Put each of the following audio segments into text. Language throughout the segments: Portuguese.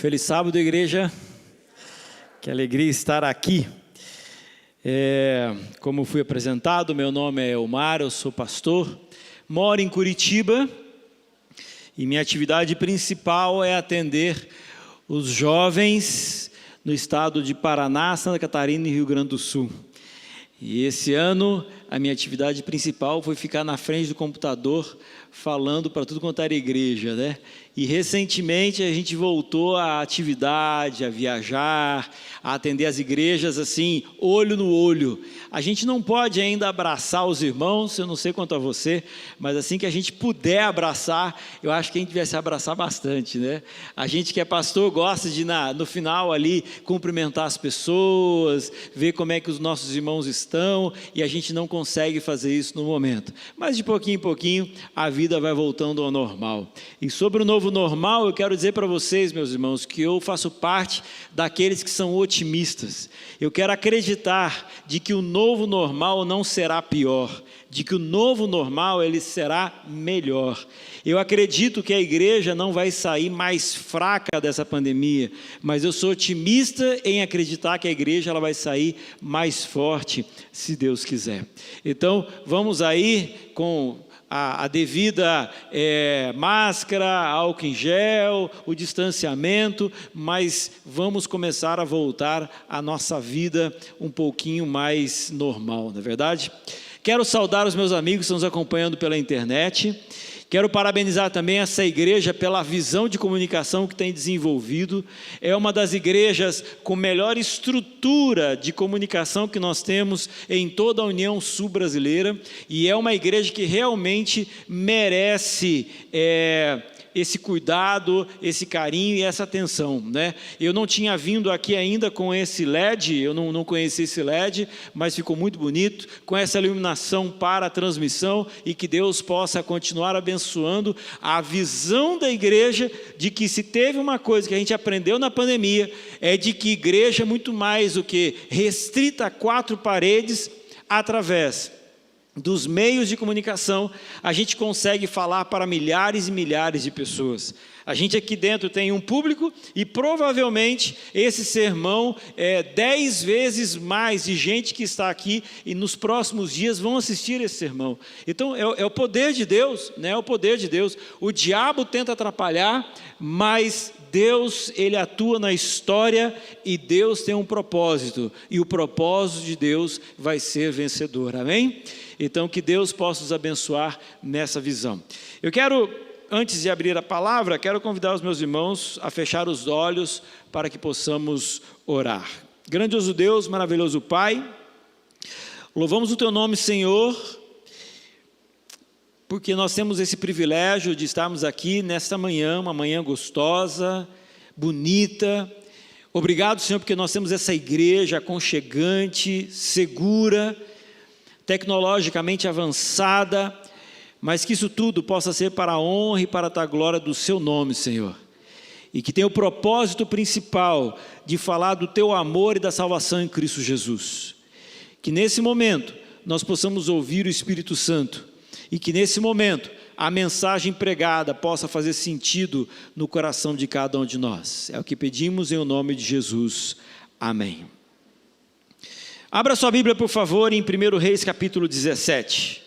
Feliz sábado, igreja. Que alegria estar aqui. Como fui apresentado, meu nome é Elmar, eu sou pastor, moro em Curitiba e minha atividade principal é atender os jovens no estado de Paraná, Santa Catarina e Rio Grande do Sul. E esse ano a minha atividade principal foi ficar na frente do computador falando para tudo quanto era igreja, né? E recentemente a gente voltou à atividade, a viajar, a atender as igrejas assim, olho no olho. A gente não pode ainda abraçar os irmãos, eu não sei quanto a você, mas assim que a gente puder abraçar, eu acho que a gente devia se abraçar bastante, né? A gente que é pastor gosta de no final ali cumprimentar as pessoas, ver como é que os nossos irmãos estão, e a gente não consegue fazer isso no momento. Mas de pouquinho em pouquinho a vida vai voltando ao normal. E sobre o novo normal, eu quero dizer para vocês, meus irmãos, que eu faço parte daqueles que são otimistas. Eu quero acreditar de que o novo normal não será pior, de que o novo normal ele será melhor. Eu acredito que a igreja não vai sair mais fraca dessa pandemia, mas eu sou otimista em acreditar que a igreja ela vai sair mais forte, se Deus quiser. Então, vamos aí com a devida máscara, álcool em gel, o distanciamento, mas vamos começar a voltar a nossa vida um pouquinho mais normal, não é verdade? Quero saudar os meus amigos que estão nos acompanhando pela internet. Quero parabenizar também essa igreja pela visão de comunicação que tem desenvolvido. É uma das igrejas com melhor estrutura de comunicação que nós temos em toda a União Sul Brasileira. E é uma igreja que realmente merece esse cuidado, esse carinho e essa atenção, né? Eu não tinha vindo aqui ainda com esse LED, eu não conhecia esse LED, mas ficou muito bonito, com essa iluminação para a transmissão, e que Deus possa continuar abençoando a visão da igreja, de que se teve uma coisa que a gente aprendeu na pandemia, é de que igreja é muito mais do que restrita a 4 paredes. Através dos meios de comunicação, a gente consegue falar para milhares e milhares de pessoas. A gente aqui dentro tem um público e provavelmente esse sermão 10 vezes mais de gente que está aqui e nos próximos dias vão assistir esse sermão. Então é o poder de Deus, né? É o poder de Deus. O diabo tenta atrapalhar, mas Deus, ele atua na história e Deus tem um propósito, e o propósito de Deus vai ser vencedor, amém? Então que Deus possa nos abençoar nessa visão. Eu quero, antes de abrir a palavra, quero convidar os meus irmãos a fechar os olhos para que possamos orar. Grandioso Deus, maravilhoso Pai, louvamos o Teu nome, Senhor, porque nós temos esse privilégio de estarmos aqui nesta manhã, uma manhã gostosa, bonita. Obrigado, Senhor, porque nós temos essa igreja aconchegante, segura, tecnologicamente avançada, mas que isso tudo possa ser para a honra e para a glória do Seu nome, Senhor. E que tenha o propósito principal de falar do Teu amor e da salvação em Cristo Jesus. Que nesse momento nós possamos ouvir o Espírito Santo, e que nesse momento a mensagem pregada possa fazer sentido no coração de cada um de nós. É o que pedimos em nome de Jesus. Amém. Abra sua Bíblia, por favor, em 1 Reis capítulo 17.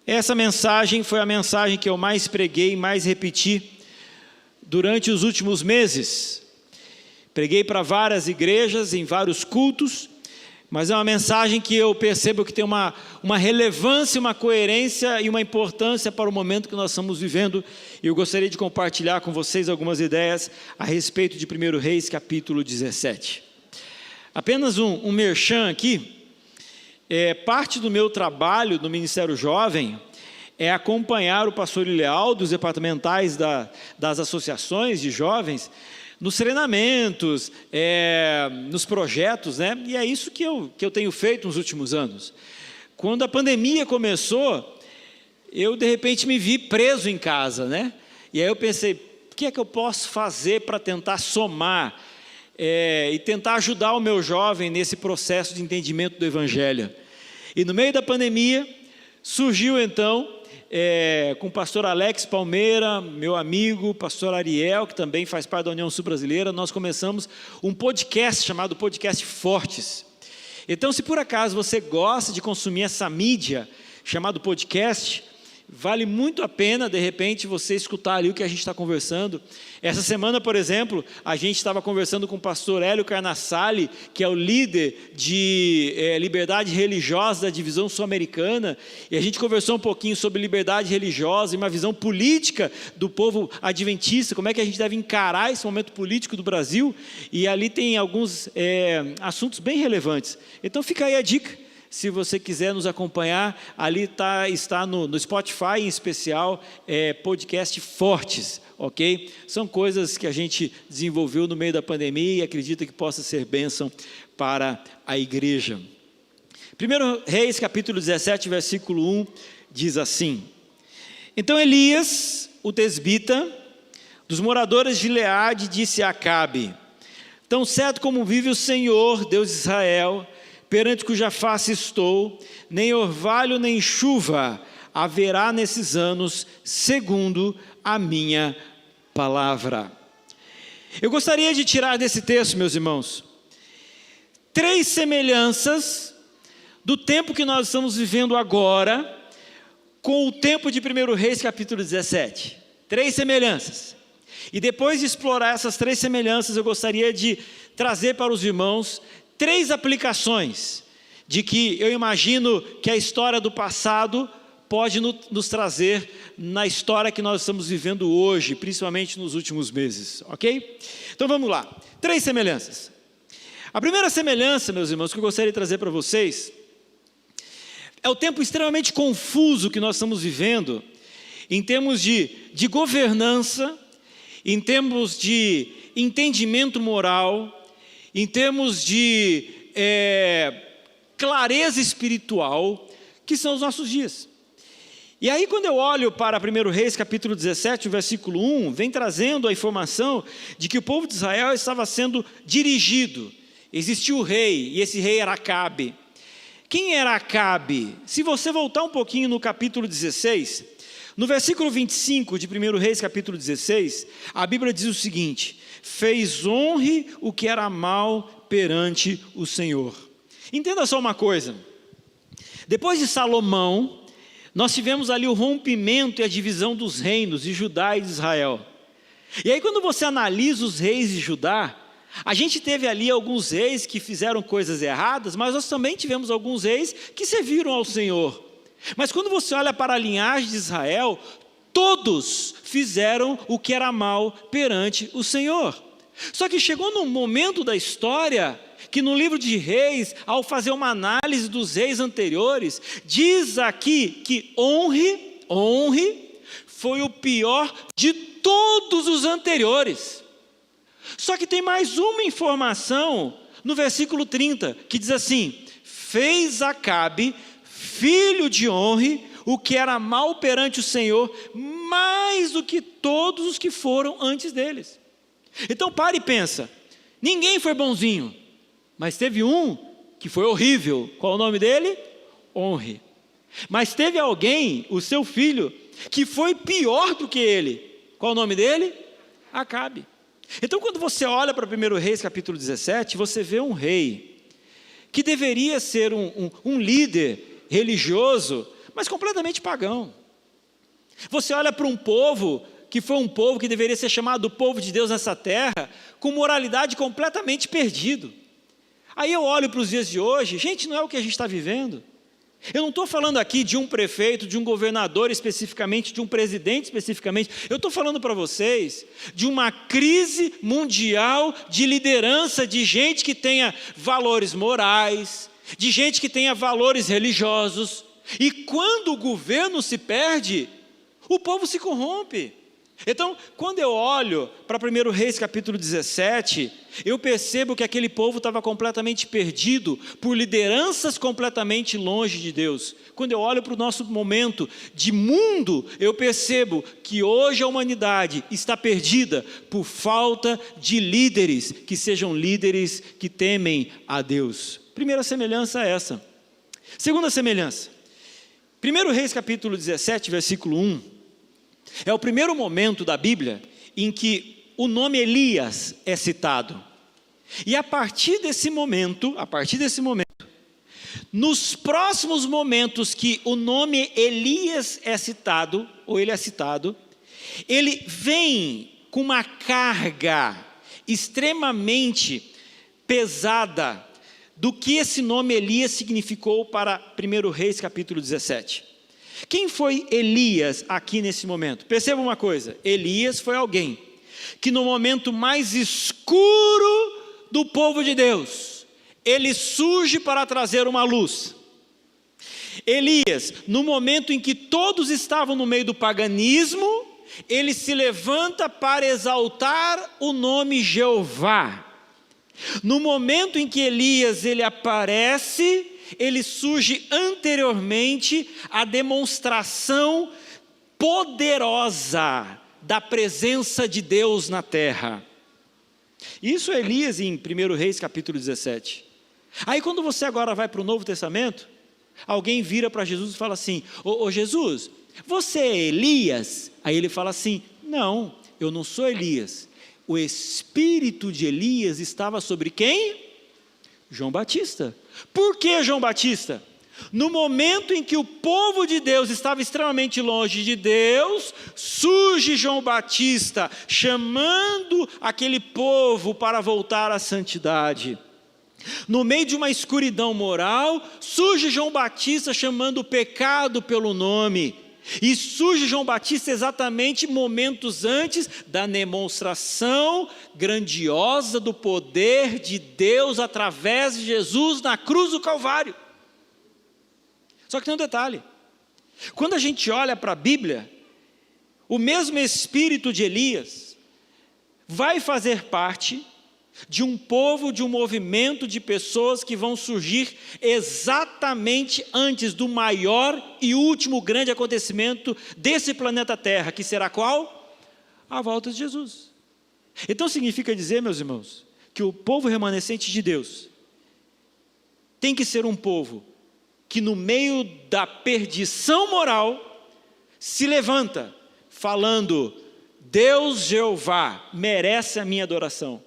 Essa mensagem foi a mensagem que eu mais preguei, mais repeti durante os últimos meses. Preguei para várias igrejas, em vários cultos, mas é uma mensagem que eu percebo que tem uma relevância, uma coerência e uma importância para o momento que nós estamos vivendo. E eu gostaria de compartilhar com vocês algumas ideias a respeito de 1 Reis capítulo 17. Apenas um merchan aqui. Parte do meu trabalho no Ministério Jovem é acompanhar o pastor Ileal dos departamentais das associações de jovens nos treinamentos, nos projetos, né? E é isso que eu tenho feito nos últimos anos. Quando a pandemia começou, eu de repente me vi preso em casa, né? E aí eu pensei, o que é que eu posso fazer para tentar somar e tentar ajudar o meu jovem nesse processo de entendimento do Evangelho? E no meio da pandemia, surgiu então com o pastor Alex Palmeira, meu amigo, pastor Ariel, que também faz parte da União Sul-Brasileira, nós começamos um podcast chamado Podcast Fortes. Então, se por acaso você gosta de consumir essa mídia chamado podcast, vale muito a pena, de repente, você escutar ali o que a gente está conversando. Essa semana, por exemplo, a gente estava conversando com o pastor Hélio Carnassali, que é o líder de liberdade religiosa da divisão sul-americana, e a gente conversou um pouquinho sobre liberdade religiosa e uma visão política do povo adventista, como é que a gente deve encarar esse momento político do Brasil, e ali tem alguns assuntos bem relevantes. Então fica aí a dica. Se você quiser nos acompanhar, ali está no Spotify, em especial, podcast Fortes, ok? São coisas que a gente desenvolveu no meio da pandemia e acredita que possa ser bênção para a igreja. 1 Reis, capítulo 17, versículo 1, diz assim: Então Elias, o tesbita, dos moradores de Gileade, disse a Acabe: Tão certo como vive o Senhor, Deus de Israel, perante cuja face estou, nem orvalho nem chuva haverá nesses anos, segundo a minha palavra. Eu gostaria de tirar desse texto, meus irmãos, 3 semelhanças do tempo que nós estamos vivendo agora, com o tempo de 1 Reis, capítulo 17. 3 semelhanças. E depois de explorar essas 3 semelhanças, eu gostaria de trazer para os irmãos 3 aplicações de que eu imagino que a história do passado pode nos trazer na história que nós estamos vivendo hoje, principalmente nos últimos meses, ok? Então vamos lá, 3 semelhanças. A primeira semelhança, meus irmãos, que eu gostaria de trazer para vocês, é o tempo extremamente confuso que nós estamos vivendo, em termos de governança, em termos de entendimento moral, em termos de clareza espiritual, que são os nossos dias. E aí quando eu olho para 1 Reis capítulo 17, o versículo 1, vem trazendo a informação de que o povo de Israel estava sendo dirigido. Existia o rei, e esse rei era Acabe. Quem era Acabe? Se você voltar um pouquinho no capítulo 16, no versículo 25 de 1 Reis capítulo 16, a Bíblia diz o seguinte: fez honre o que era mal perante o Senhor. Entenda só uma coisa, depois de Salomão, nós tivemos ali o rompimento e a divisão dos reinos de Judá e de Israel. E aí quando você analisa os reis de Judá, a gente teve ali alguns reis que fizeram coisas erradas, mas nós também tivemos alguns reis que serviram ao Senhor. Mas quando você olha para a linhagem de Israel, todos fizeram o que era mal perante o Senhor. Só que chegou num momento da história que no livro de Reis, ao fazer uma análise dos reis anteriores, diz aqui que honre foi o pior de todos os anteriores. Só que tem mais uma informação no versículo 30, que diz assim: fez Acabe, filho de Honre, o que era mal perante o Senhor, mais do que todos os que foram antes deles. Então pare e pensa, ninguém foi bonzinho, mas teve um que foi horrível. Qual é o nome dele? Honre. Mas teve alguém, o seu filho, que foi pior do que ele. Qual é o nome dele? Acabe. Então quando você olha para 1 Reis capítulo 17, você vê um rei que deveria ser um líder religioso, mas completamente pagão. Você olha para um povo que foi um povo que deveria ser chamado o povo de Deus nessa terra, com moralidade completamente perdido. Aí eu olho para os dias de hoje, gente, não é o que a gente está vivendo. Eu não estou falando aqui de um prefeito, de um governador especificamente, de um presidente especificamente. Eu estou falando para vocês de uma crise mundial de liderança, de gente que tenha valores morais, de gente que tenha valores religiosos. E quando o governo se perde, o povo se corrompe. Então, quando eu olho para 1 Reis capítulo 17, eu percebo que aquele povo estava completamente perdido, por lideranças completamente longe de Deus. Quando eu olho para o nosso momento de mundo, eu percebo que hoje a humanidade está perdida por falta de líderes, que sejam líderes que temem a Deus. Primeira semelhança é essa. Segunda semelhança, 1 Reis capítulo 17, versículo 1, é o primeiro momento da Bíblia em que o nome Elias é citado. E a partir desse momento, nos próximos momentos que o nome Elias é citado, ele vem com uma carga extremamente pesada do que esse nome Elias significou para 1 Reis capítulo 17. Quem foi Elias aqui nesse momento? Perceba uma coisa, Elias foi alguém que no momento mais escuro do povo de Deus, ele surge para trazer uma luz. Elias, no momento em que todos estavam no meio do paganismo, ele se levanta para exaltar o nome Jeová. No momento em que Elias ele aparece, ele surge anteriormente à demonstração poderosa da presença de Deus na terra. Isso é Elias em 1 Reis capítulo 17. Aí quando você agora vai para o Novo Testamento, alguém vira para Jesus e fala assim: ô Jesus, você é Elias? Aí ele fala assim: não, eu não sou Elias. O espírito de Elias estava sobre quem? João Batista. Por que João Batista? No momento em que o povo de Deus estava extremamente longe de Deus, surge João Batista, chamando aquele povo para voltar à santidade. No meio de uma escuridão moral, surge João Batista chamando o pecado pelo nome. E surge João Batista exatamente momentos antes da demonstração grandiosa do poder de Deus através de Jesus na cruz do Calvário. Só que tem um detalhe, quando a gente olha para a Bíblia, o mesmo espírito de Elias vai fazer parte de um povo, de um movimento de pessoas que vão surgir exatamente antes do maior e último grande acontecimento desse planeta Terra, que será qual? A volta de Jesus. Então significa dizer, meus irmãos, que o povo remanescente de Deus tem que ser um povo que no meio da perdição moral se levanta falando: Deus Jeová merece a minha adoração.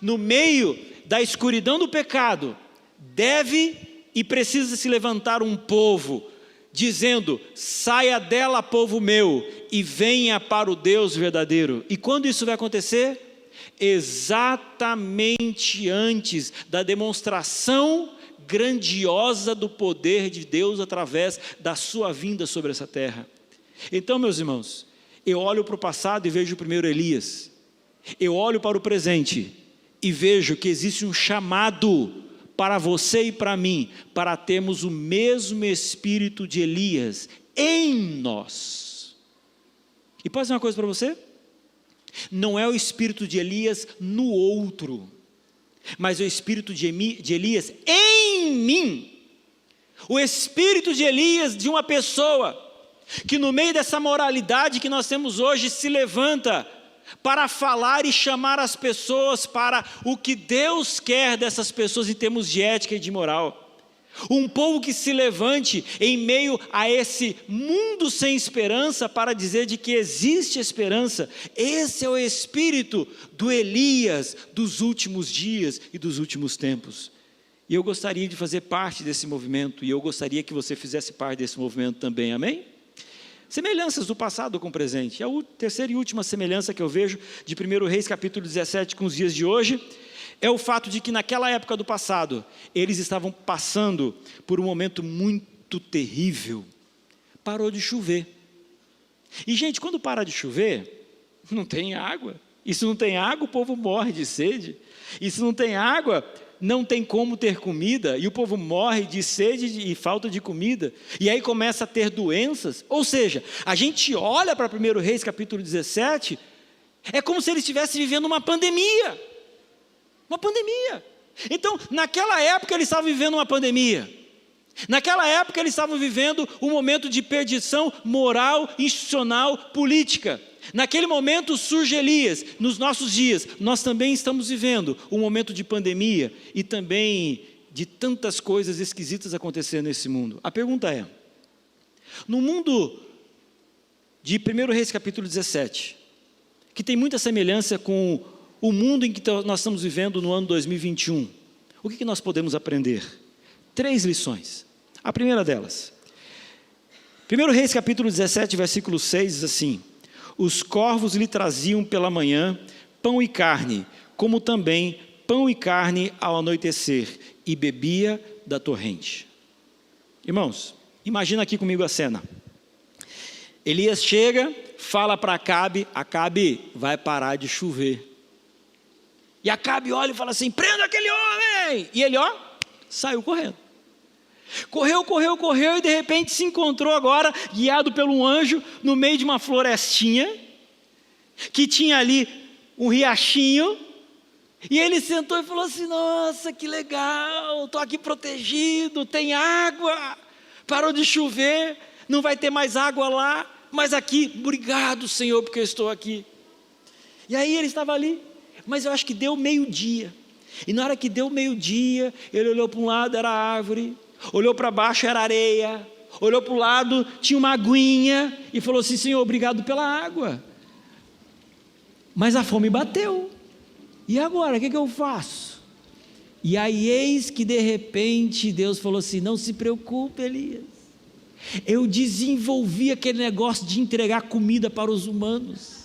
No meio da escuridão do pecado, deve e precisa se levantar um povo, dizendo: saia dela, povo meu, e venha para o Deus verdadeiro. E quando isso vai acontecer? Exatamente antes da demonstração grandiosa do poder de Deus através da sua vinda sobre essa terra. Então, meus irmãos, eu olho para o passado e vejo o primeiro Elias. Eu olho para o presente e vejo que existe um chamado para você e para mim, para termos o mesmo espírito de Elias em nós. E posso dizer uma coisa para você? Não é o espírito de Elias no outro, mas é o espírito de Elias em mim. O espírito de Elias de uma pessoa que no meio dessa moralidade que nós temos hoje se levanta para falar e chamar as pessoas para o que Deus quer dessas pessoas em termos de ética e de moral. Um povo que se levante em meio a esse mundo sem esperança para dizer de que existe esperança. Esse é o espírito do Elias dos últimos dias e dos últimos tempos. E eu gostaria de fazer parte desse movimento, e eu gostaria que você fizesse parte desse movimento também, amém? Semelhanças do passado com o presente. A terceira e última semelhança que eu vejo de 1 Reis capítulo 17 com os dias de hoje é o fato de que naquela época do passado, eles estavam passando por um momento muito terrível. Parou de chover. E gente, quando para de chover, não tem água. E se não tem água, o povo morre de sede. E se não tem água, não tem como ter comida. E o povo morre de sede e falta de comida. E aí começa a ter doenças. Ou seja, a gente olha para 1 Reis capítulo 17, é como se eles estivessem vivendo uma pandemia. Uma pandemia. Então, naquela época eles estavam vivendo uma pandemia. Naquela época eles estavam vivendo um momento de perdição moral, institucional, política. Naquele momento surge Elias. Nos nossos dias, nós também estamos vivendo um momento de pandemia e também de tantas coisas esquisitas acontecendo nesse mundo. A pergunta é: No mundo de 1 Reis capítulo 17, que tem muita semelhança com o mundo em que nós estamos vivendo no ano 2021, o que nós podemos aprender? 3 lições. A primeira delas, 1 Reis capítulo 17, versículo 6, diz assim: os corvos lhe traziam pela manhã pão e carne, como também pão e carne ao anoitecer, e bebia da torrente. Irmãos, imagina aqui comigo a cena. Elias chega, fala para Acabe: Acabe, vai parar de chover. E Acabe olha e fala assim: prenda aquele homem! E ele, saiu correndo. Correu, e de repente se encontrou agora, guiado por um anjo, no meio de uma florestinha, que tinha ali um riachinho, e ele sentou e falou assim: nossa, que legal, estou aqui protegido, tem água, parou de chover, não vai ter mais água lá, mas aqui, obrigado Senhor, porque eu estou aqui. E aí ele estava ali, mas eu acho que deu meio-dia, e na hora que deu meio-dia, ele olhou para um lado, era árvore, olhou para baixo, era areia, olhou para o lado, tinha uma aguinha, e falou assim: Senhor, obrigado pela água, mas a fome bateu, e agora, o que eu faço? E aí eis que de repente Deus falou assim: não se preocupe, Elias, eu desenvolvi aquele negócio de entregar comida para os humanos.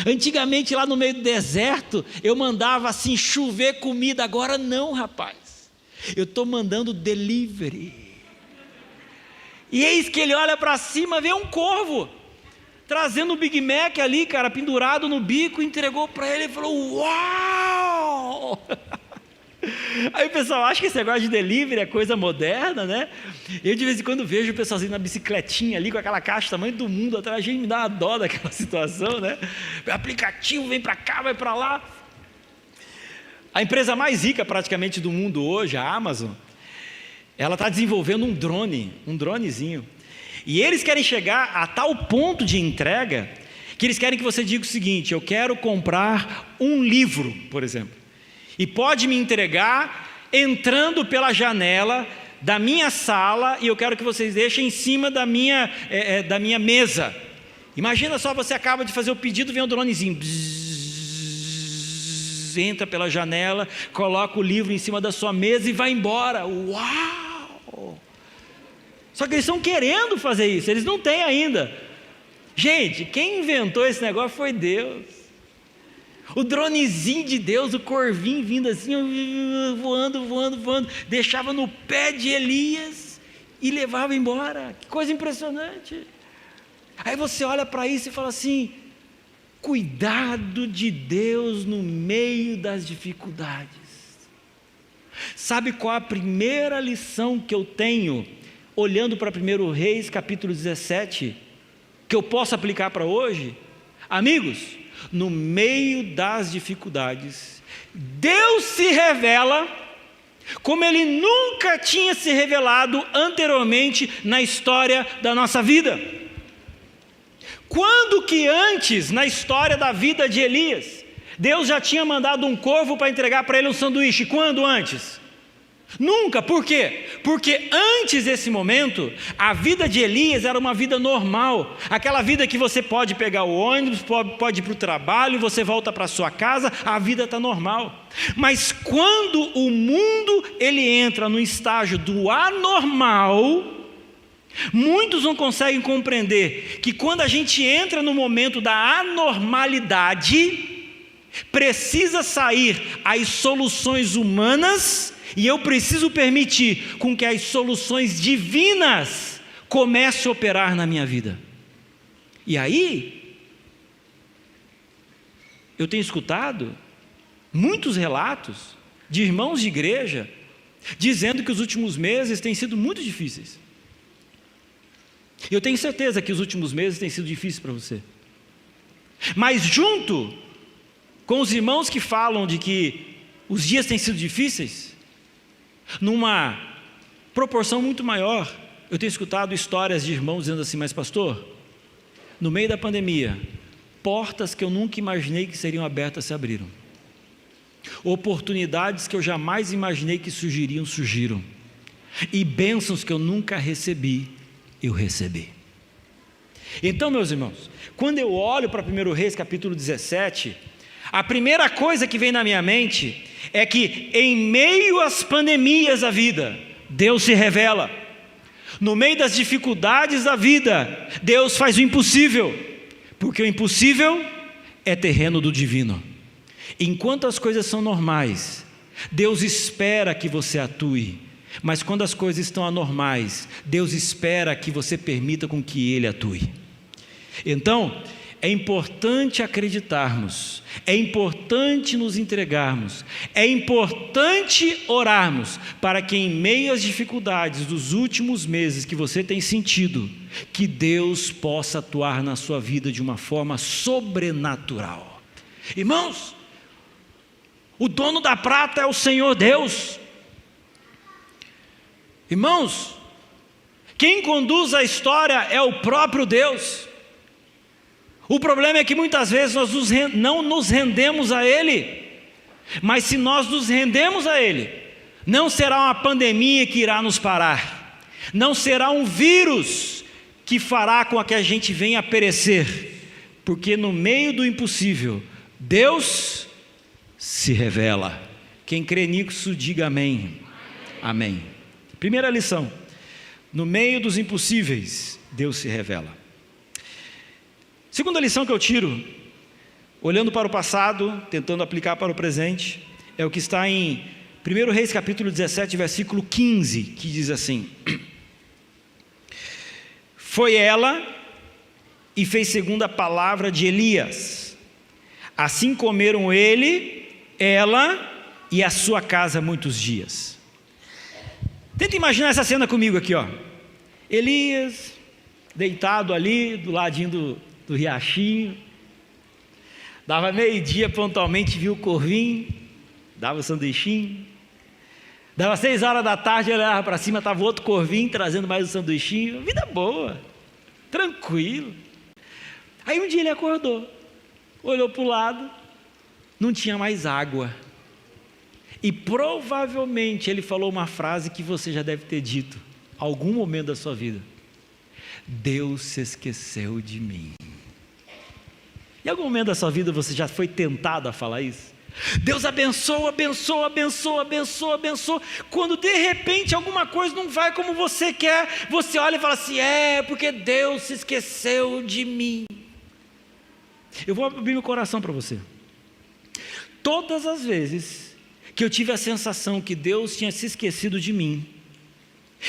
Antigamente lá no meio do deserto, eu mandava assim chover comida, agora não, rapaz, eu estou mandando delivery. E eis que ele olha para cima, vê um corvo, trazendo um Big Mac ali, cara, pendurado no bico, entregou para ele e falou: uau! Aí o pessoal acha que esse negócio de delivery é coisa moderna, né? Eu de vez em quando vejo o pessoalzinho na bicicletinha ali, com aquela caixa do tamanho do mundo atrás, a gente me dá uma dó daquela situação, né? O aplicativo vem para cá, vai para lá. A empresa mais rica praticamente do mundo hoje, a Amazon, ela está desenvolvendo um dronezinho. E eles querem chegar a tal ponto de entrega, que eles querem que você diga o seguinte: eu quero comprar um livro, por exemplo, e pode me entregar entrando pela janela da minha sala, e eu quero que vocês deixem em cima da minha mesa. Imagina só, você acaba de fazer o pedido, vem um dronezinho, entra pela janela, coloca o livro em cima da sua mesa e vai embora. Uau! Só que eles estão querendo fazer isso, eles não têm ainda. Gente, quem inventou esse negócio foi Deus. O dronezinho de Deus, o corvinho vindo assim, voando, deixava no pé de Elias e levava embora. Que coisa impressionante. Aí você olha para isso e fala assim: cuidado de Deus no meio das dificuldades. Sabe qual a primeira lição que eu tenho, olhando para 1 Reis capítulo 17, que eu posso aplicar para hoje? Amigos, no meio das dificuldades, Deus se revela como Ele nunca tinha se revelado anteriormente na história da nossa vida. Quando que antes, na história da vida de Elias, Deus já tinha mandado um corvo para entregar para ele um sanduíche? Quando antes? Nunca. Por quê? Porque antes desse momento, a vida de Elias era uma vida normal, aquela vida que você pode pegar o ônibus, pode ir para o trabalho, você volta para a sua casa, a vida está normal. Mas quando o mundo ele entra no estágio do anormal, muitos não conseguem compreender que quando a gente entra no momento da anormalidade, precisa sair as soluções humanas, e eu preciso permitir com que as soluções divinas comecem a operar na minha vida. E aí, eu tenho escutado muitos relatos de irmãos de igreja dizendo que os últimos meses têm sido muito difíceis. Eu tenho certeza que os últimos meses têm sido difíceis para você. Mas junto com os irmãos que falam de que os dias têm sido difíceis, numa proporção muito maior, eu tenho escutado histórias de irmãos dizendo assim: mas pastor, no meio da pandemia, portas que eu nunca imaginei que seriam abertas se abriram, oportunidades que eu jamais imaginei que surgiram, e bênçãos que eu nunca recebi, eu recebi. Então, meus irmãos, quando eu olho para 1 Reis capítulo 17, a primeira coisa que vem na minha mente é que em meio às pandemias da vida, Deus se revela. No meio das dificuldades da vida, Deus faz o impossível, porque o impossível é terreno do divino. Enquanto as coisas são normais, Deus espera que você atue, mas quando as coisas estão anormais, Deus espera que você permita com que Ele atue. Então, é importante acreditarmos, é importante nos entregarmos, é importante orarmos para que em meio às dificuldades dos últimos meses que você tem sentido, que Deus possa atuar na sua vida de uma forma sobrenatural. Irmãos, o dono da prata é o Senhor Deus. Irmãos, quem conduz a história é o próprio Deus. O problema é que muitas vezes nós não nos rendemos a Ele, mas se nós nos rendemos a Ele, não será uma pandemia que irá nos parar, não será um vírus que fará com que a gente venha a perecer, porque no meio do impossível, Deus se revela. Quem crê nisso, diga amém. Amém. Primeira lição: no meio dos impossíveis, Deus se revela. Segunda lição que eu tiro, olhando para o passado, tentando aplicar para o presente, é o que está em 1 Reis capítulo 17, versículo 15, que diz assim: foi ela e fez segundo a palavra de Elias, assim comeram ele, ela e a sua casa muitos dias. Tenta imaginar essa cena comigo aqui, ó. Elias, deitado ali, do ladinho do riachinho, dava meio-dia pontualmente, viu o corvinho, dava o sanduichinho, dava 6 horas da tarde, ele olhava para cima, estava outro corvinho, trazendo mais um sanduichinho, vida boa, tranquilo. Aí um dia ele acordou, olhou para o lado, não tinha mais água, e provavelmente ele falou uma frase que você já deve ter dito, em algum momento da sua vida: Deus se esqueceu de mim. Em algum momento da sua vida você já foi tentado a falar isso? Deus abençoa, abençoa, abençoa, abençoa, abençoa. Quando de repente alguma coisa não vai como você quer, você olha e fala assim: é porque Deus se esqueceu de mim. Eu vou abrir meu coração para você. Todas as vezes que eu tive a sensação que Deus tinha se esquecido de mim,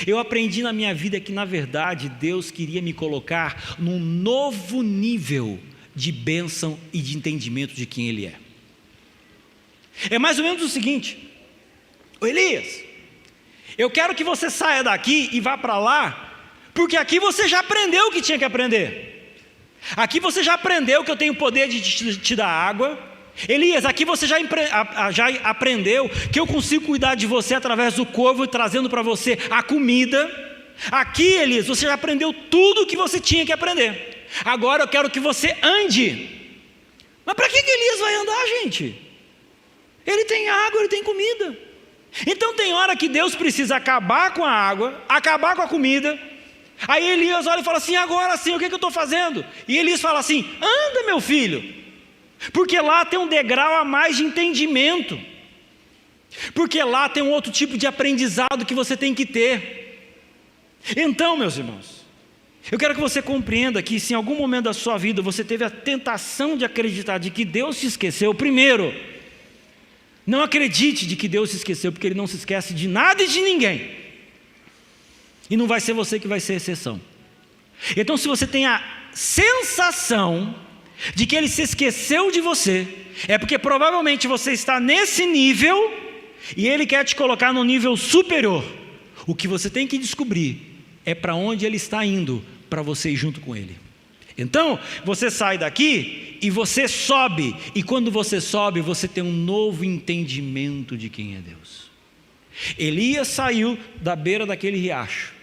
eu aprendi na minha vida que na verdade Deus queria me colocar num novo nível de bênção e de entendimento de quem Ele é. É mais ou menos o seguinte: ô Elias, eu quero que você saia daqui e vá para lá, porque aqui você já aprendeu o que tinha que aprender. Aqui você já aprendeu que eu tenho o poder de te dar água. Elias, aqui você já aprendeu que eu consigo cuidar de você através do corvo e trazendo para você a comida. Aqui, Elias, você já aprendeu tudo o que você tinha que aprender. Agora eu quero que você ande. Mas para que Elias vai andar, gente? Ele tem água, ele tem comida. Então tem hora que Deus precisa acabar com a água, acabar com a comida. Aí Elias olha e fala assim: agora sim, o que eu estou fazendo? E Elias fala assim: anda, meu filho, porque lá tem um degrau a mais de entendimento, porque lá tem um outro tipo de aprendizado que você tem que ter. Então, meus irmãos, eu quero que você compreenda que se em algum momento da sua vida você teve a tentação de acreditar de que Deus se esqueceu, primeiro, não acredite de que Deus se esqueceu, porque Ele não se esquece de nada e de ninguém, e não vai ser você que vai ser exceção. Então, se você tem a sensação de que Ele se esqueceu de você, é porque provavelmente você está nesse nível e Ele quer te colocar no nível superior. O que você tem que descobrir é para onde Ele está indo, para você ir junto com Ele. Então, você sai daqui e você sobe, e quando você sobe, você tem um novo entendimento de quem é Deus. Elias saiu da beira daquele riacho,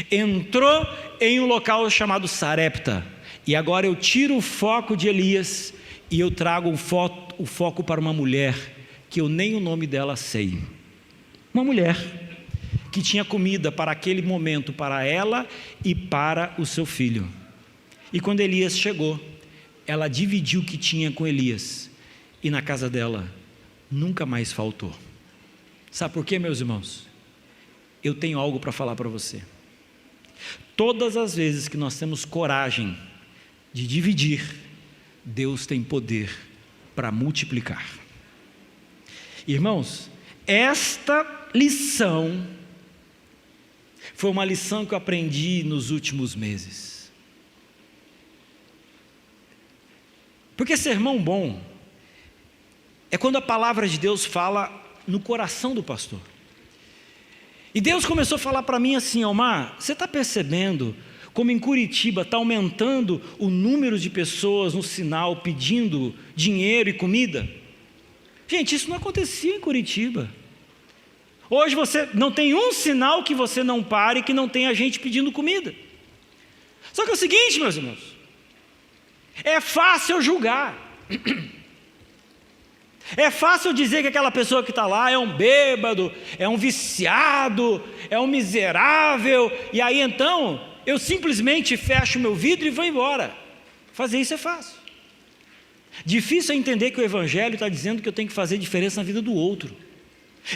entrou em um local chamado Sarepta, e agora eu tiro o foco de Elias e eu trago o foco para uma mulher que eu nem o nome dela sei. Uma mulher que tinha comida para aquele momento, para ela e para o seu filho. E quando Elias chegou, ela dividiu o que tinha com Elias. E na casa dela, nunca mais faltou. Sabe por quê, meus irmãos? Eu tenho algo para falar para você. Todas as vezes que nós temos coragem de dividir, Deus tem poder para multiplicar. Irmãos, esta lição foi uma lição que eu aprendi nos últimos meses. Porque sermão bom é quando a palavra de Deus fala no coração do pastor. E Deus começou a falar para mim assim: Omar, você está percebendo como em Curitiba está aumentando o número de pessoas no sinal pedindo dinheiro e comida? Gente, isso não acontecia em Curitiba. Hoje você não tem um sinal que você não pare que não tenha gente pedindo comida. Só que é o seguinte, meus irmãos, é fácil julgar. É fácil dizer que aquela pessoa que está lá é um bêbado, é um viciado, é um miserável, e aí então eu simplesmente fecho meu vidro e vou embora. Fazer isso é fácil. Difícil é entender que o Evangelho está dizendo que eu tenho que fazer diferença na vida do outro.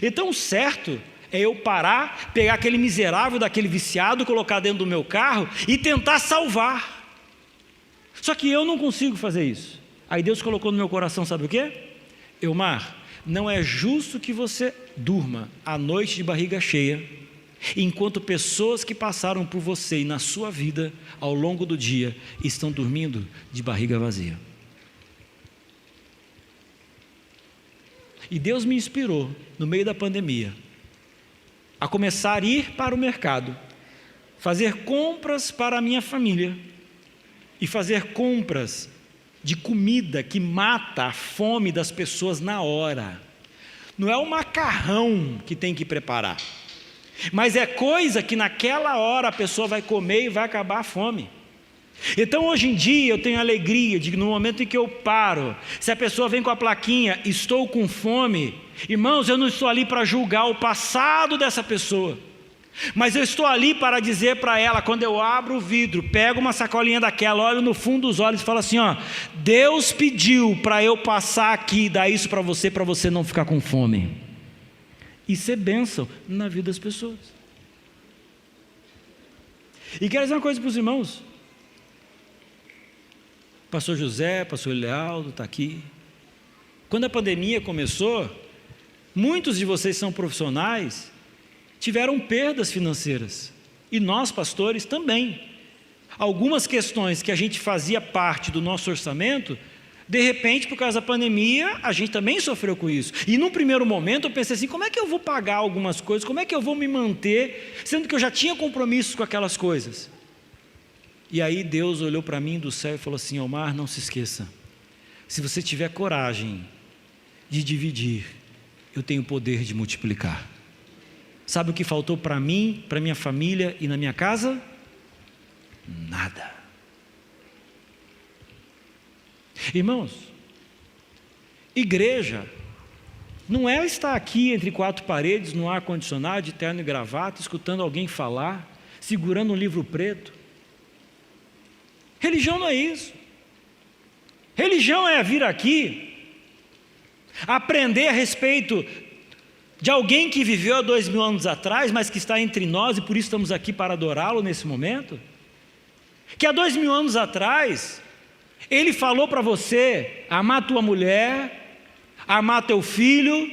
Então o certo é eu parar, pegar aquele miserável daquele viciado, colocar dentro do meu carro e tentar salvar. Só que eu não consigo fazer isso. Aí Deus colocou no meu coração, sabe o quê? Elmar, não é justo que você durma à noite de barriga cheia, enquanto pessoas que passaram por você e na sua vida ao longo do dia estão dormindo de barriga vazia. E Deus me inspirou, no meio da pandemia, a começar a ir para o mercado, fazer compras para a minha família e fazer compras de comida que mata a fome das pessoas na hora. Não é o macarrão que tem que preparar, mas é coisa que naquela hora a pessoa vai comer e vai acabar a fome. Então hoje em dia eu tenho alegria de que no momento em que eu paro, se a pessoa vem com a plaquinha, estou com fome, irmãos, eu não estou ali para julgar o passado dessa pessoa, mas eu estou ali para dizer para ela, quando eu abro o vidro, pego uma sacolinha daquela, olho no fundo dos olhos e falo assim, ó, Deus pediu para eu passar aqui e dar isso para você não ficar com fome. Isso é bênção na vida das pessoas. E quero dizer uma coisa para os irmãos. Pastor José, pastor Lealdo está aqui. Quando a pandemia começou, muitos de vocês são profissionais, tiveram perdas financeiras, e nós pastores também. Algumas questões que a gente fazia parte do nosso orçamento, de repente por causa da pandemia, a gente também sofreu com isso. E num primeiro momento eu pensei assim, como é que eu vou pagar algumas coisas, como é que eu vou me manter, sendo que eu já tinha compromissos com aquelas coisas? E aí Deus olhou para mim do céu e falou assim, Omar, não se esqueça, se você tiver coragem de dividir, eu tenho o poder de multiplicar. Sabe o que faltou para mim, para minha família e na minha casa? Nada. Irmãos, igreja não é estar aqui entre quatro paredes, no ar-condicionado, de terno e gravata, escutando alguém falar, segurando um livro preto. Religião não é isso. Religião é vir aqui, aprender a respeito de alguém que viveu há 2000 anos atrás, mas que está entre nós e por isso estamos aqui para adorá-lo nesse momento. Que há 2000 anos atrás, ele falou para você amar tua mulher, amar teu filho,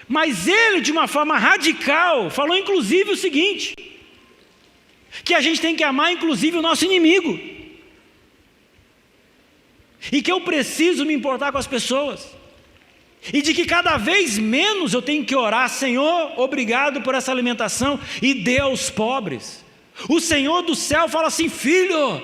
mas ele de uma forma radical falou inclusive o seguinte, que a gente tem que amar inclusive o nosso inimigo, e que eu preciso me importar com as pessoas, e de que cada vez menos eu tenho que orar, Senhor, obrigado por essa alimentação, e dê aos pobres. O Senhor do céu fala assim, filho,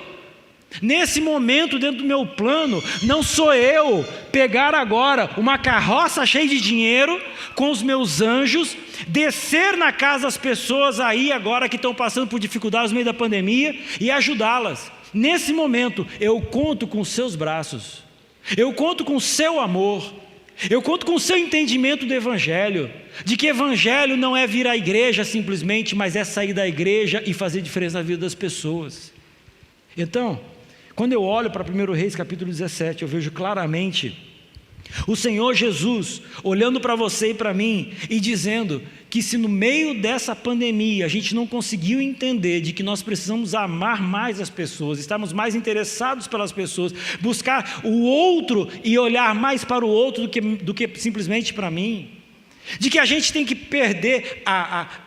nesse momento dentro do meu plano, não sou eu pegar agora uma carroça cheia de dinheiro, com os meus anjos, descer na casa das pessoas aí agora que estão passando por dificuldades no meio da pandemia, e ajudá-las. Nesse momento, eu conto com os seus braços, eu conto com o seu amor, eu conto com o seu entendimento do Evangelho, de que Evangelho não é vir à igreja simplesmente, mas é sair da igreja e fazer diferença na vida das pessoas. Então, Quando eu olho para 1 Reis capítulo 17, eu vejo claramente o Senhor Jesus olhando para você e para mim e dizendo que se no meio dessa pandemia a gente não conseguiu entender de que nós precisamos amar mais as pessoas, estarmos mais interessados pelas pessoas, buscar o outro e olhar mais para o outro do que simplesmente para mim, de que a gente tem que perder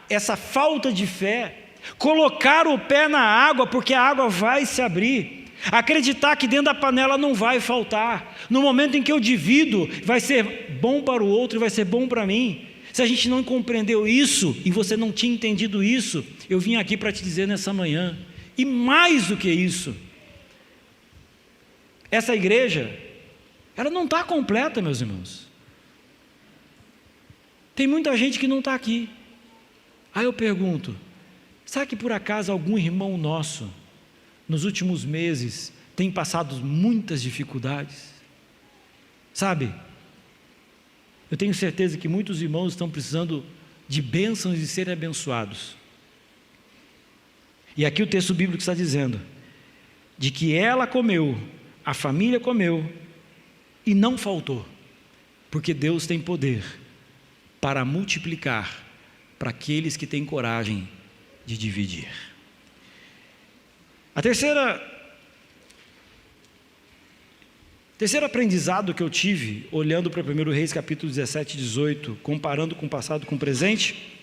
essa falta de fé, colocar o pé na água porque a água vai se abrir, acreditar que dentro da panela não vai faltar, no momento em que eu divido, vai ser bom para o outro e vai ser bom para mim. Se a gente não compreendeu isso, e você não tinha entendido isso, eu vim aqui para te dizer nessa manhã, e mais do que isso, essa igreja, ela não está completa, meus irmãos. Tem muita gente que não está aqui. Aí eu pergunto, será que por acaso algum irmão nosso, nos últimos meses, tem passado muitas dificuldades? Sabe, eu tenho certeza que muitos irmãos estão precisando de bênçãos e de serem abençoados. E aqui o texto bíblico está dizendo, de que ela comeu, a família comeu, e não faltou, porque Deus tem poder para multiplicar para aqueles que têm coragem de dividir. A terceiro aprendizado que eu tive, olhando para 1 Reis capítulo 17 e 18, comparando com o passado com o presente,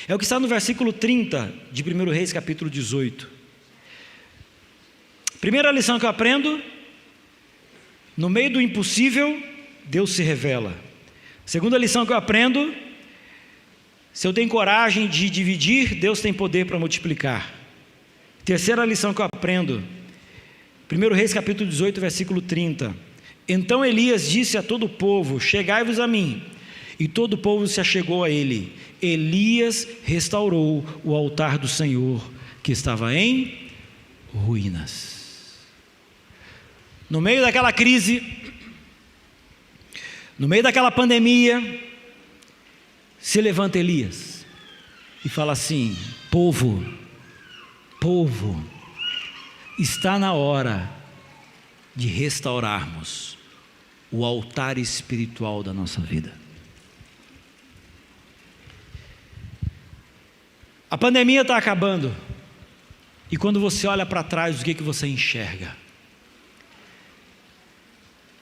é o que está no versículo 30 de 1 Reis capítulo 18. Primeira lição que eu aprendo, no meio do impossível, Deus se revela. Segunda lição que eu aprendo, se eu tenho coragem de dividir, Deus tem poder para multiplicar. Terceira lição que eu aprendo, 1 Reis capítulo 18, versículo 30. Então Elias disse a todo o povo, chegai-vos a mim. E todo o povo se achegou a ele. Elias restaurou o altar do Senhor, que estava em ruínas. No meio daquela crise, no meio daquela pandemia, se levanta Elias e fala assim, povo, está na hora de restaurarmos o altar espiritual da nossa vida. A pandemia está acabando, e quando você olha para trás, o que você enxerga?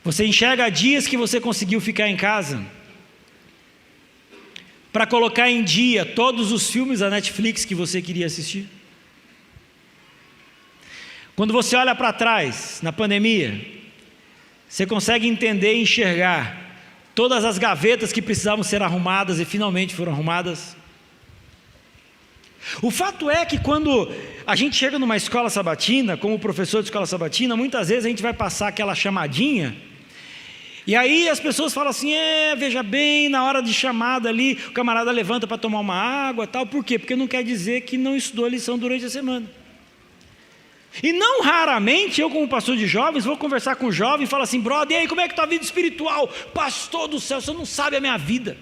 Você enxerga dias que você conseguiu ficar em casa, para colocar em dia todos os filmes da Netflix que você queria assistir? Quando você olha para trás, na pandemia, você consegue entender e enxergar todas as gavetas que precisavam ser arrumadas e finalmente foram arrumadas? O fato é que quando a gente chega numa escola sabatina, como professor de escola sabatina, muitas vezes a gente vai passar aquela chamadinha, e aí as pessoas falam assim, veja bem, na hora de chamada ali, o camarada levanta para tomar uma água, tal. Por quê? Porque não quer dizer que não estudou a lição durante a semana. E não raramente, eu como pastor de jovens, vou conversar com um jovem e falo assim, brother, e aí, como é que está a vida espiritual? Pastor do céu, você não sabe a minha vida.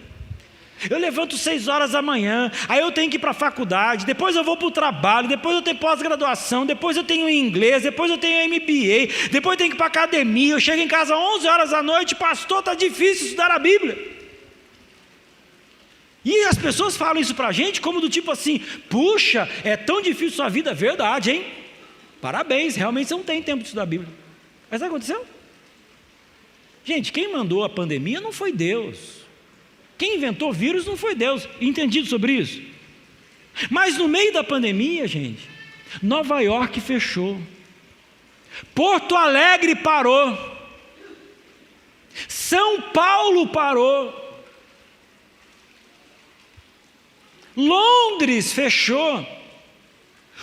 Eu levanto 6 horas da manhã, aí eu tenho que ir para a faculdade, depois eu vou para o trabalho, depois eu tenho pós-graduação, depois eu tenho inglês, depois eu tenho MBA, depois eu tenho que ir para a academia, eu chego em casa 11 horas da noite, pastor, está difícil estudar a Bíblia. E as pessoas falam isso para a gente como do tipo assim, puxa, é tão difícil sua vida, verdade, hein? Parabéns, realmente você não tem tempo de estudar a Bíblia. Mas sabe o que aconteceu? Gente, quem mandou a pandemia não foi Deus. Quem inventou o vírus não foi Deus. Entendido sobre isso? Mas no meio da pandemia, gente, Nova York fechou, Porto Alegre parou, São Paulo parou, Londres fechou,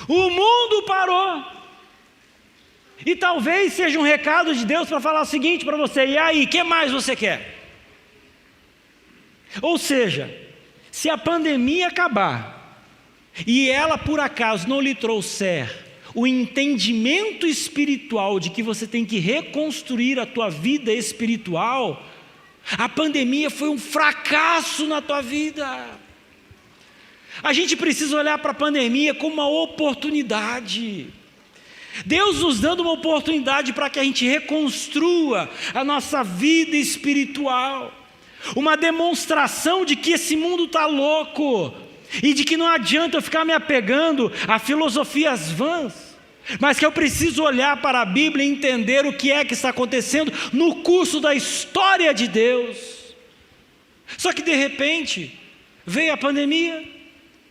o mundo parou. E talvez seja um recado de Deus para falar o seguinte para você, e aí, o que mais você quer? Ou seja, se a pandemia acabar, e ela por acaso não lhe trouxer o entendimento espiritual de que você tem que reconstruir a tua vida espiritual, a pandemia foi um fracasso na tua vida. A gente precisa olhar para a pandemia como uma oportunidade. Deus nos dando uma oportunidade para que a gente reconstrua a nossa vida espiritual. Uma demonstração de que esse mundo está louco e de que não adianta eu ficar me apegando a filosofias vãs, mas que eu preciso olhar para a Bíblia e entender o que é que está acontecendo no curso da história de Deus. Só que de repente veio a pandemia,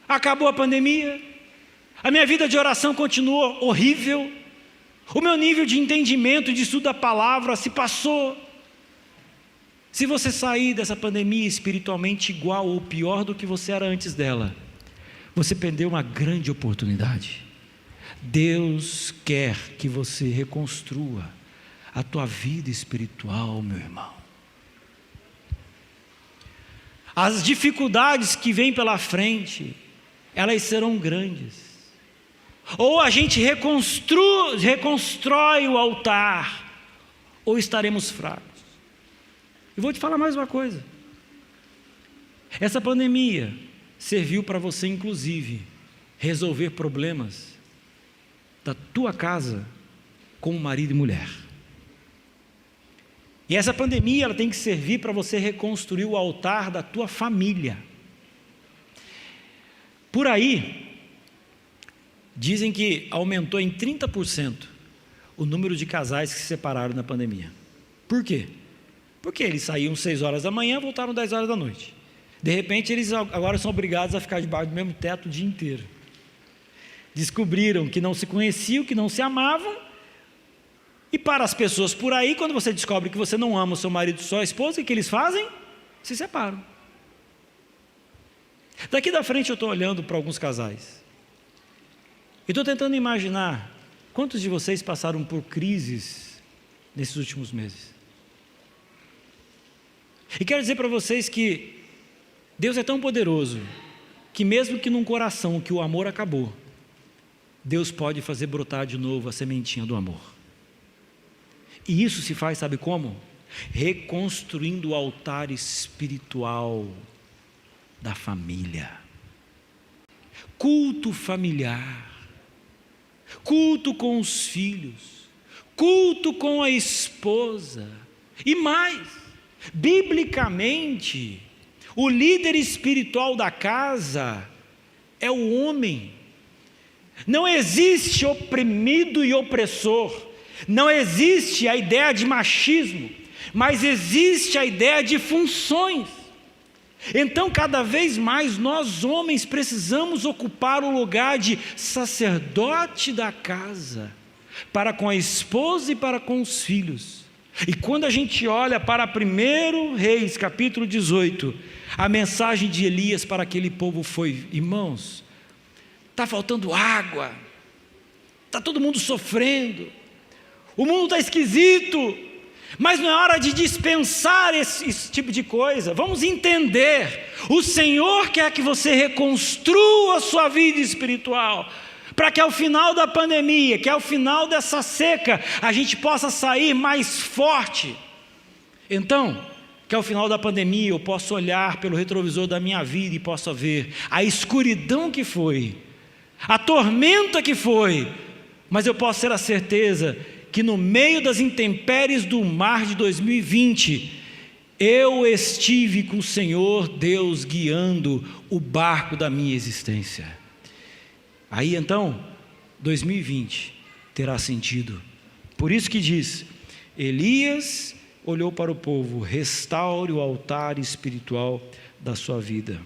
acabou a pandemia, a minha vida de oração continuou horrível, o meu nível de entendimento e de estudo da palavra se passou. Se você sair dessa pandemia espiritualmente igual ou pior do que você era antes dela, você perdeu uma grande oportunidade. Deus quer que você reconstrua a tua vida espiritual, meu irmão. As dificuldades que vêm pela frente, elas serão grandes. Ou a gente reconstrói o altar, ou estaremos fracos. E vou te falar mais uma coisa. Essa pandemia serviu para você, inclusive, resolver problemas da tua casa com marido e mulher. E essa pandemia ela tem que servir para você reconstruir o altar da tua família. Por aí, dizem que aumentou em 30% o número de casais que se separaram na pandemia. Por quê? Porque eles saíam 6 horas da manhã, voltaram 10 horas da noite. De repente, eles agora são obrigados a ficar debaixo do mesmo teto o dia inteiro. Descobriram que não se conheciam, que não se amavam. E para as pessoas por aí, quando você descobre que você não ama o seu marido, só a esposa, o que eles fazem? Se separam. Daqui da frente eu estou olhando para alguns casais. E estou tentando imaginar quantos de vocês passaram por crises nesses últimos meses. E quero dizer para vocês que Deus é tão poderoso que mesmo que num coração que o amor acabou, Deus pode fazer brotar de novo a sementinha do amor. E isso se faz, sabe como? Reconstruindo o altar espiritual da família. Culto familiar. Culto com os filhos. Culto com a esposa. E mais, biblicamente, o líder espiritual da casa é o homem. Não existe oprimido e opressor. Não existe a ideia de machismo, mas existe a ideia de funções. Então, cada vez mais, nós homens precisamos ocupar o lugar de sacerdote da casa, para com a esposa e para com os filhos. E quando a gente olha para 1 Reis, capítulo 18, a mensagem de Elias para aquele povo foi: irmãos, está faltando água, está todo mundo sofrendo, o mundo está esquisito, mas não é hora de dispensar esse tipo de coisa. Vamos entender, o Senhor quer que você reconstrua a sua vida espiritual, para que ao final da pandemia, que ao final dessa seca, a gente possa sair mais forte. Então, que ao final da pandemia eu possa olhar pelo retrovisor da minha vida e possa ver a escuridão que foi, a tormenta que foi, mas eu posso ter a certeza que no meio das intempéries do mar de 2020, eu estive com o Senhor Deus guiando o barco da minha existência. Aí então, 2020 terá sentido. Por isso que diz, Elias olhou para o povo: restaure o altar espiritual da sua vida.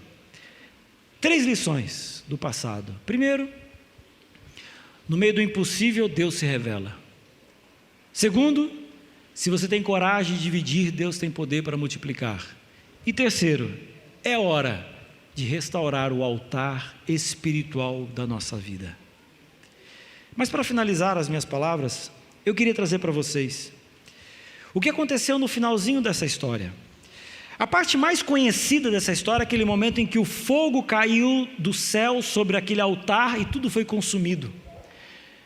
3 lições do passado. Primeiro, no meio do impossível, Deus se revela. Segundo, se você tem coragem de dividir, Deus tem poder para multiplicar. E terceiro, é hora de restaurar o altar espiritual da nossa vida. Mas para finalizar as minhas palavras, eu queria trazer para vocês o que aconteceu no finalzinho dessa história. A parte mais conhecida dessa história é aquele momento em que o fogo caiu do céu sobre aquele altar e tudo foi consumido.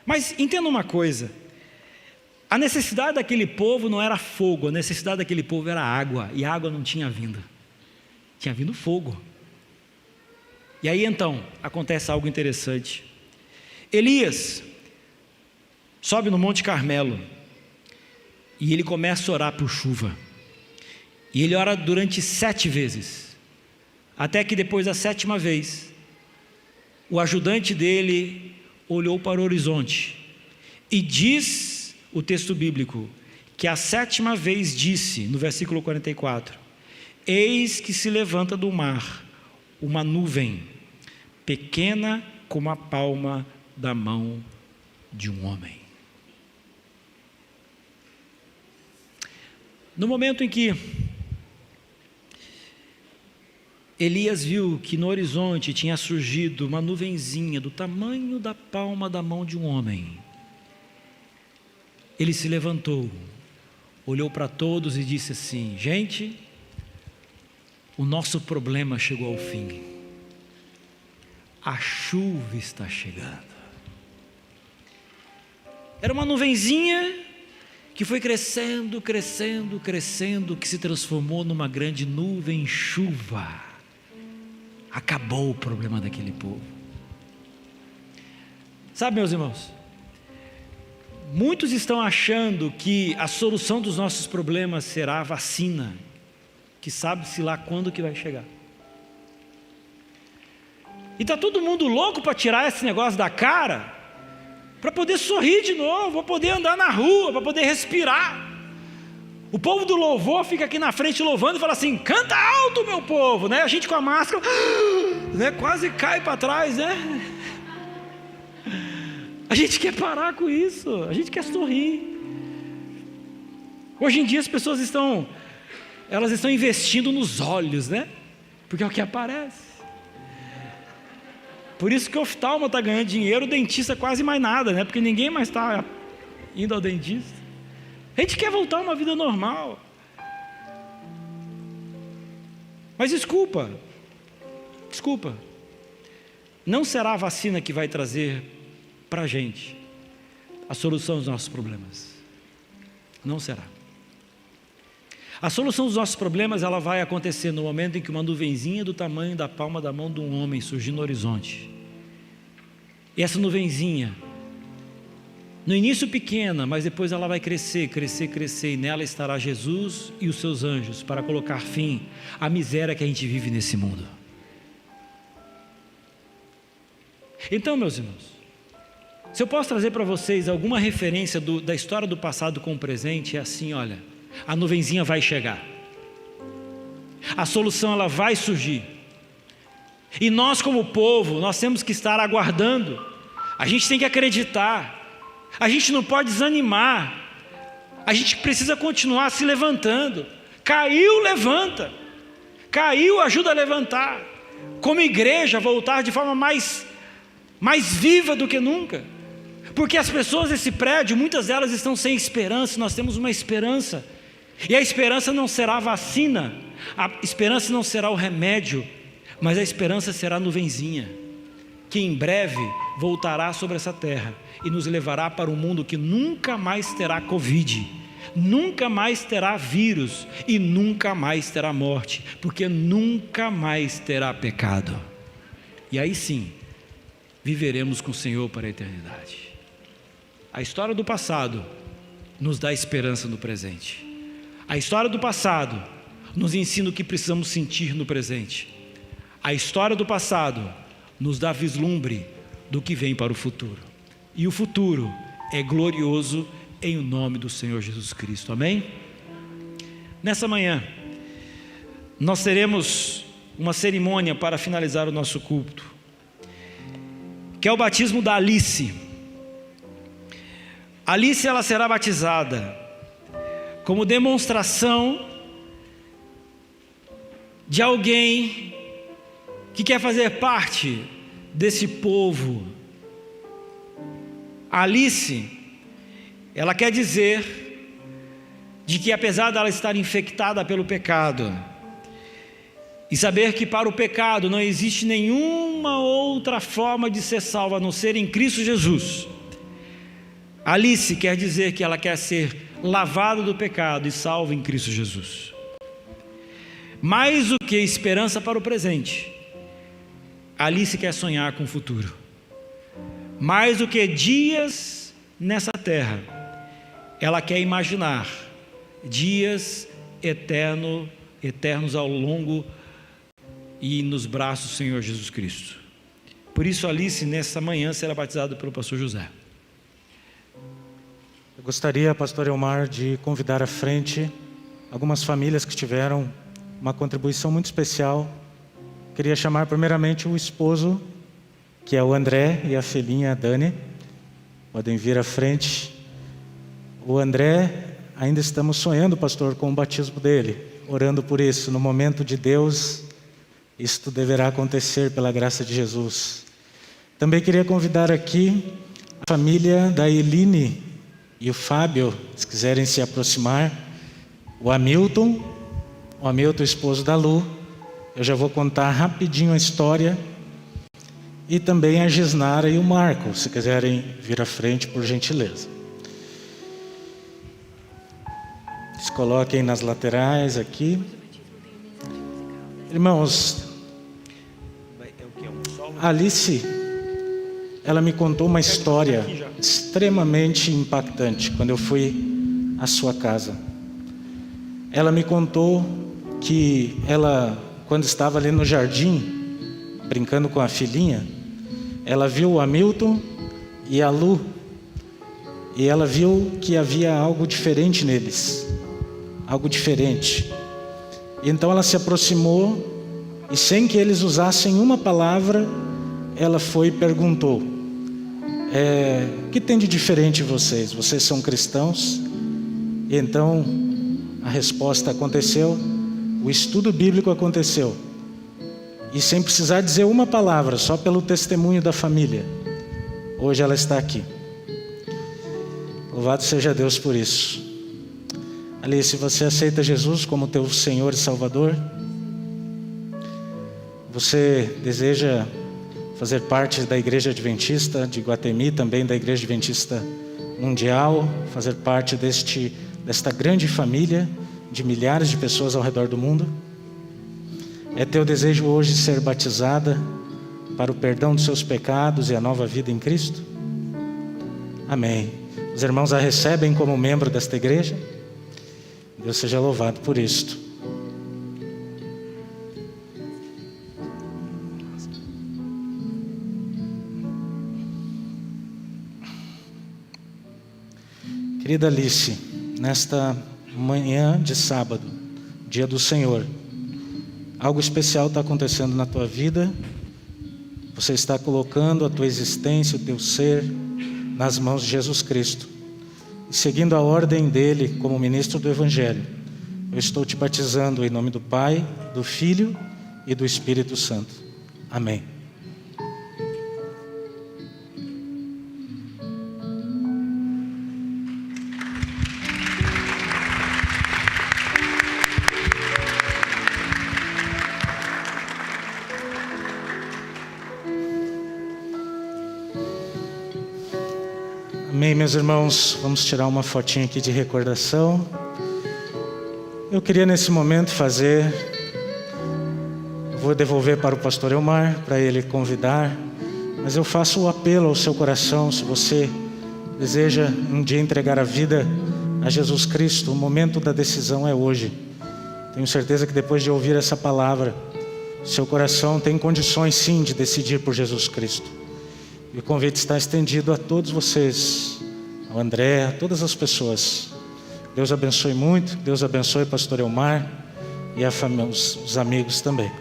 Mas entenda uma coisa, a necessidade daquele povo não era fogo, a necessidade daquele povo era água, e a água não tinha vindo, tinha vindo fogo. E aí então, acontece algo interessante. Elias sobe no Monte Carmelo e ele começa a orar por chuva. E ele ora durante 7 vezes, até que depois da 7ª vez, o ajudante dele olhou para o horizonte e diz o texto bíblico que a 7ª vez disse, no versículo 44, eis que se levanta do mar uma nuvem, pequena como a palma da mão de um homem. No momento em que Elias viu que no horizonte tinha surgido uma nuvenzinha do tamanho da palma da mão de um homem, ele se levantou, olhou para todos e disse assim: gente, o nosso problema chegou ao fim, a chuva está chegando. Era uma nuvenzinha que foi crescendo, crescendo, crescendo, que se transformou numa grande nuvem chuva. Acabou o problema daquele povo. Sabe, meus irmãos, muitos estão achando que a solução dos nossos problemas será a vacina, que sabe-se lá quando que vai chegar. E está todo mundo louco para tirar esse negócio da cara, para poder sorrir de novo, para poder andar na rua, para poder respirar. O povo do louvor fica aqui na frente louvando e fala assim: canta alto, meu povo, né? A gente com a máscara, né? Quase cai para trás, né? A gente quer parar com isso, a gente quer sorrir. Hoje em dia as pessoas estão investindo nos olhos, né? Porque é o que aparece. Por isso que o oftalmo está ganhando dinheiro, o dentista quase mais nada, né? Porque ninguém mais está indo ao dentista. A gente quer voltar a uma vida normal. Mas desculpa, não será a vacina que vai trazer para a gente a solução dos nossos problemas. Não será. A solução dos nossos problemas, ela vai acontecer no momento em que uma nuvenzinha do tamanho da palma da mão de um homem surgir no horizonte. E essa nuvenzinha, no início pequena, mas depois ela vai crescer, crescer, crescer, e nela estará Jesus e os seus anjos para colocar fim à miséria que a gente vive nesse mundo. Então, meus irmãos, se eu posso trazer para vocês alguma referência da história do passado com o presente, é assim: olha, a nuvenzinha vai chegar, a solução ela vai surgir, e nós como povo, nós temos que estar aguardando, a gente tem que acreditar, a gente não pode desanimar, a gente precisa continuar se levantando. Caiu, levanta, caiu, ajuda a levantar, como igreja voltar de forma mais viva do que nunca, porque as pessoas desse prédio, muitas delas estão sem esperança. Nós temos uma esperança, e a esperança não será a vacina, a esperança não será o remédio, mas a esperança será a nuvenzinha, que em breve voltará sobre essa terra e nos levará para um mundo que nunca mais terá Covid, nunca mais terá vírus e nunca mais terá morte, porque nunca mais terá pecado. E aí sim, viveremos com o Senhor para a eternidade. A história do passado nos dá esperança no presente. A história do passado nos ensina o que precisamos sentir no presente. A história do passado nos dá vislumbre do que vem para o futuro. E o futuro é glorioso em o nome do Senhor Jesus Cristo. Amém? Nessa manhã, nós teremos uma cerimônia para finalizar o nosso culto, que é o batismo da Alice. Alice, ela será batizada como demonstração de alguém que quer fazer parte desse povo. A Alice, ela quer dizer de que apesar dela estar infectada pelo pecado, e saber que para o pecado não existe nenhuma outra forma de ser salva a não ser em Cristo Jesus, Alice quer dizer que ela quer ser lavada do pecado e salva em Cristo Jesus. Mais do que esperança para o presente, Alice quer sonhar com o futuro. Mais do que dias nessa terra, ela quer imaginar dias eternos ao longo e nos braços do Senhor Jesus Cristo. Por isso Alice, nessa manhã, será batizada pelo pastor José. Eu gostaria, pastor Elmar, de convidar à frente algumas famílias que tiveram uma contribuição muito especial. Queria chamar primeiramente o esposo, que é o André, e a filhinha, a Dani. Podem vir à frente. O André, ainda estamos sonhando, pastor, com o batismo dele, orando por isso. No momento de Deus, isto deverá acontecer pela graça de Jesus. Também queria convidar aqui a família da Eline e o Fábio, se quiserem se aproximar. O Hamilton, esposo da Lu. Eu já vou contar rapidinho a história. E também a Gisnara e o Marco, se quiserem vir à frente, por gentileza. Se coloquem nas laterais aqui. Irmãos, a Alice, ela me contou uma história extremamente impactante quando eu fui à sua casa. Ela me contou que ela, quando estava ali no jardim, brincando com a filhinha, ela viu o Hamilton e a Lu, e ela viu que havia algo diferente neles, algo diferente. E então ela se aproximou e, sem que eles usassem uma palavra, ela foi e perguntou: o que tem de diferente em vocês? Vocês são cristãos? E então a resposta aconteceu, o estudo bíblico aconteceu. E sem precisar dizer uma palavra, só pelo testemunho da família, hoje ela está aqui. Louvado seja Deus por isso. Alice, você aceita Jesus como teu Senhor e Salvador? Você deseja fazer parte da Igreja Adventista de Iguatemi, também da Igreja Adventista Mundial, fazer parte desta grande família de milhares de pessoas ao redor do mundo? É teu desejo hoje ser batizada para o perdão dos seus pecados e a nova vida em Cristo? Amém. Os irmãos a recebem como membro desta igreja? Deus seja louvado por isto. Querida Alice, nesta manhã de sábado, dia do Senhor, algo especial está acontecendo na tua vida. Você está colocando a tua existência, o teu ser, nas mãos de Jesus Cristo. E seguindo a ordem dele como ministro do Evangelho, eu estou te batizando em nome do Pai, do Filho e do Espírito Santo. Amém. Amém, meus irmãos, vamos tirar uma fotinha aqui de recordação. Eu queria nesse momento vou devolver para o pastor Elmar, para ele convidar, mas eu faço o apelo ao seu coração. Se você deseja um dia entregar a vida a Jesus Cristo, o momento da decisão é hoje. Tenho certeza que depois de ouvir essa palavra, seu coração tem condições sim de decidir por Jesus Cristo. E o convite está estendido a todos vocês, ao André, a todas as pessoas. Deus abençoe muito, Deus abençoe o pastor Elmar e a família, os amigos também.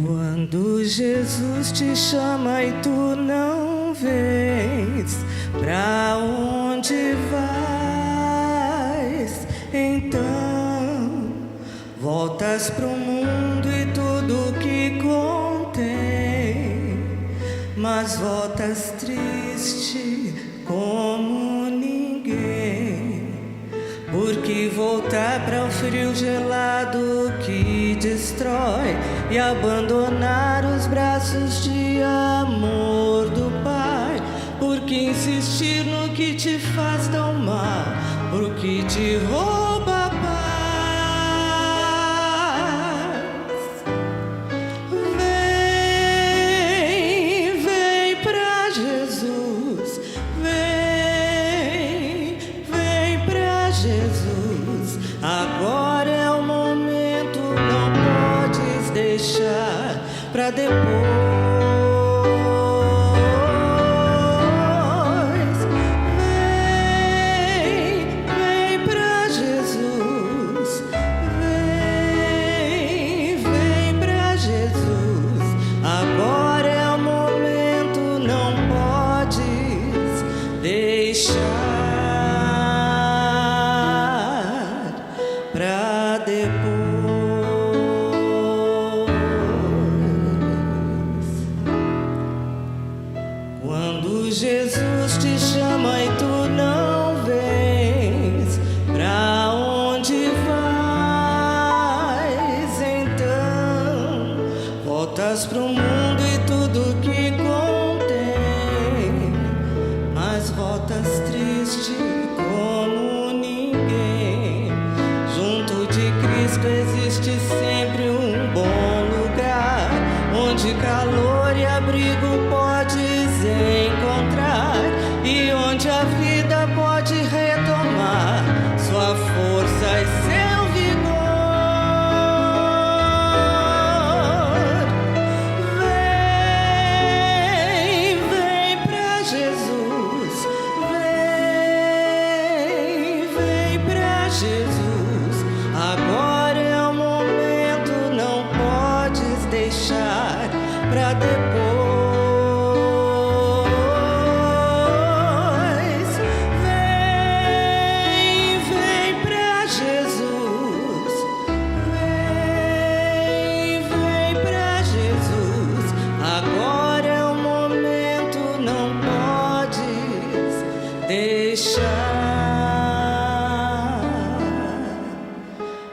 Quando Jesus te chama e tu não vês pra onde vais, então voltas pro mundo e tudo que contém. mas voltas triste como ninguém. Porque voltar para o frio gelado que destrói e abandonar os braços de amor do Pai. Porque insistir no que te faz tão mal, por que te rouba a paz. Vem pra Jesus, vem pra Jesus. Agora é o momento, não podes deixar pra depois. Quando Jesus te chama e tu não vens, pra onde vais então? Voltas pro mundo e tudo que contém, mas voltas triste como ninguém. Junto de Cristo existe sempre um bom lugar, onde calor e abrigo podes encontrar, e onde a vida pode retomar sua força e seu vigor. Vem pra Jesus, vem pra Jesus. Agora é o momento, não podes deixar pra depois.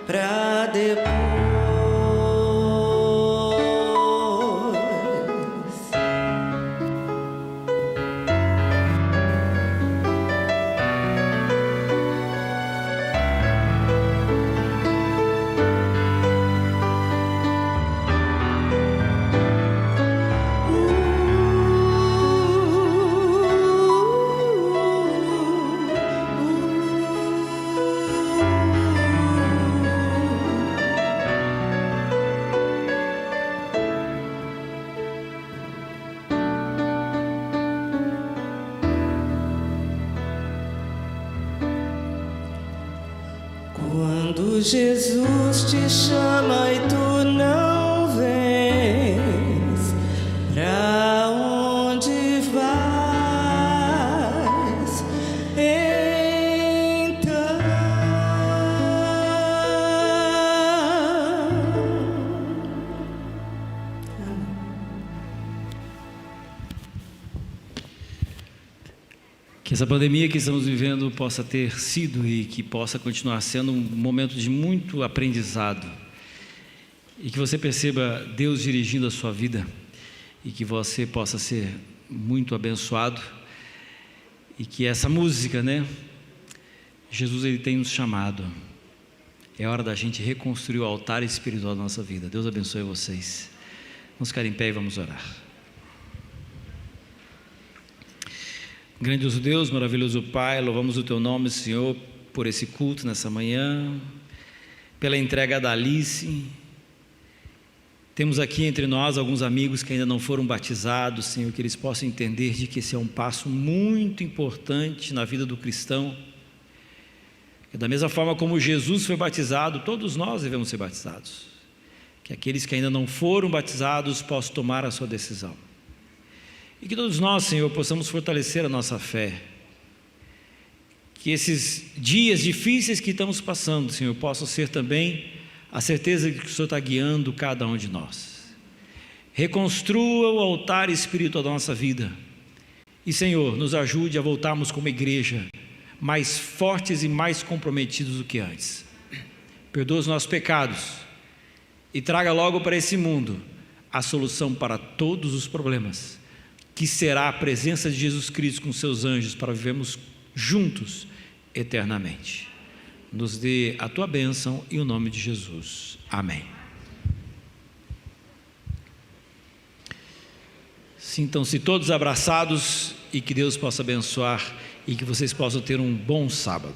Pra depois. Quando Jesus te chama e tu não vens, pra onde vais então? Que essa pandemia que estamos vivendo possa ter sido e que possa continuar sendo um momento de muito aprendizado. E que você perceba Deus dirigindo a sua vida e que você possa ser muito abençoado. E que essa música, Jesus, Ele tem nos chamado. É hora da gente reconstruir o altar espiritual da nossa vida. Deus abençoe vocês. Vamos ficar em pé e vamos orar. Grandioso Deus, maravilhoso Pai, louvamos o Teu nome, Senhor, por esse culto nessa manhã, pela entrega da Alice. Temos aqui entre nós alguns amigos que ainda não foram batizados, Senhor, que eles possam entender de que esse é um passo muito importante na vida do cristão. Que da mesma forma como Jesus foi batizado, todos nós devemos ser batizados. Que aqueles que ainda não foram batizados possam tomar a sua decisão. E que todos nós, Senhor, possamos fortalecer a nossa fé. Que esses dias difíceis que estamos passando, Senhor, possam ser também a certeza de que o Senhor está guiando cada um de nós. reconstrua o altar espiritual da nossa vida. E, Senhor, nos ajude a voltarmos como igreja, mais fortes e mais comprometidos do que antes. Perdoa os nossos pecados e traga logo para esse mundo a solução para todos os problemas, que será a presença de Jesus Cristo com seus anjos para vivermos juntos eternamente. Nos dê a tua bênção em nome de Jesus. Amém. Sintam-se todos abraçados e que Deus possa abençoar e que vocês possam ter um bom sábado.